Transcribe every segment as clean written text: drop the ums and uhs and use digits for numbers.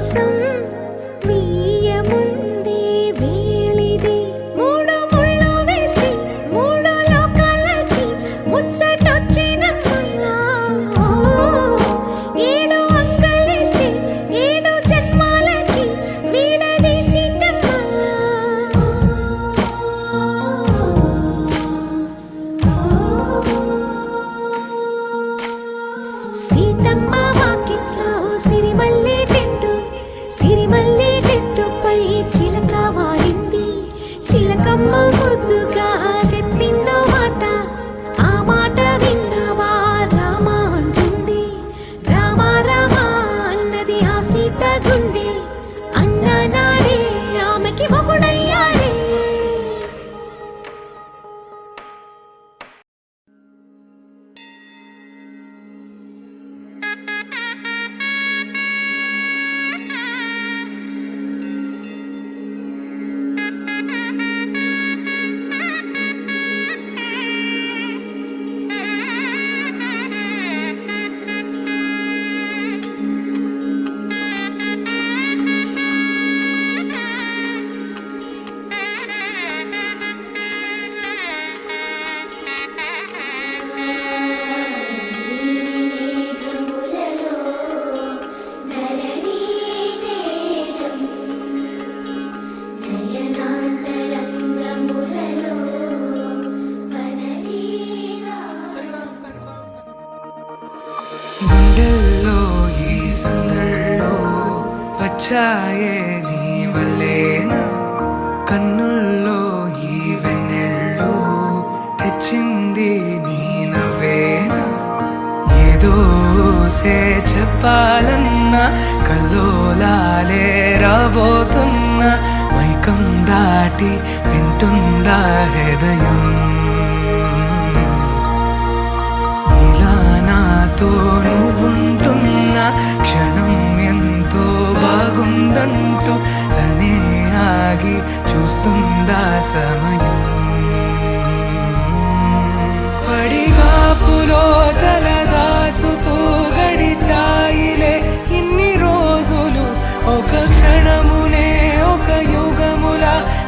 విశ్వాసం వీయముందే వేళిది మూడు ముళ్ళు వేస్తే మూడు లోకాలకి ముచ్చటొచ్చినమ్మా ఏడు అంగలేస్తే ఏడు జన్మాలకి వీడదీసిందమ్మా సీతమ్మ వాకిట్లో సిరిమల్లె చెట్టుపై చిలక వాలింది చిలకమ్మ ముద్దుగా చెప్పిందో మాట ఆ మాట విన్నవా రామ అంటుంది రామ రామ అన్నది ఆ సీత గుండె అన్న నాడే ఆమెకి మొగుడయ్యాడే గుండెల్లో ఈ సందల్లో వచ్చాయే నీ వల్లేనా కన్నుల్లో ఈ వెన్నెళ్ళు తెచ్చింది నీ నవ్వేనా ఏదో సే చెప్పాలన్నా కల్లోలాలే రాబోతున్నా మైకం దాటి వింటుందా హృదయం నాతో నువ్వుంటున్న క్షణం ఎంతో బాగుందంటూ తనే ఆగి చూస్తుందా సమయం పడిగాపులో తలదాచుతూ గడిచాయిలే ఇన్ని రోజులు ఒక క్షణమునే ఒక యుగముల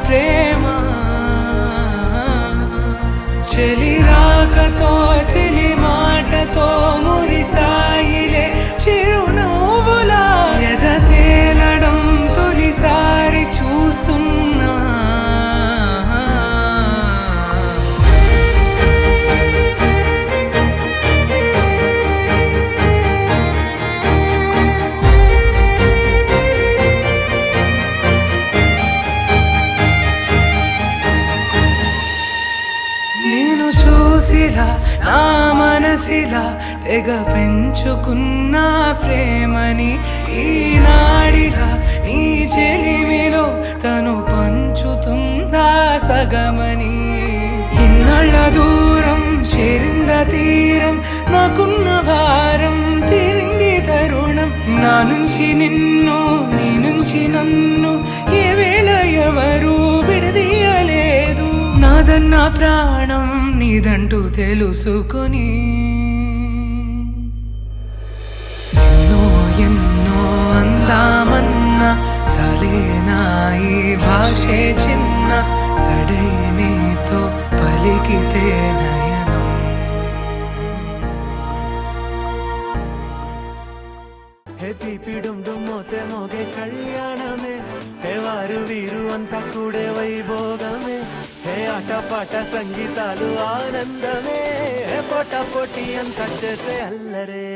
ప్రేమ చెలి రాకతో చెలి మాటతో మురిసాయిలే చిరునవ్వులా ఎద తేలడం తొలిసారి చూస్తున్నా నేను చూసిలా నా మనసిలా తెగ పెంచుకున్న ప్రేమని ఈనాడిలా నీ చెలిమిలో తను పంచుతుందా సగమని ఇన్నాళ్ళ దూరం చేరింద తీరం నాకున్న భారం తీరింది తరుణం నా నుంచి నిన్ను నీ నుంచి నన్ను ఏ వేళ ఎవరు విడదీయలేదు నాదన్న ప్రాణం నీదంటూ తెలుసుకొని ఎన్నో ఎన్నో అందామన్నా చాలేనా ఈ భాషే చిన్న సడై నీతో పలికితే నయనం హే పీపిడుం దుమ్మోతే మోగే కళ్యాణమే హే వారు వీరు అంతా కూడే వైభోగమే హే ఆటపాట సంగీతాలు ఆనందమే హే పోటా పోటీ అంతా చేసే అల్లరే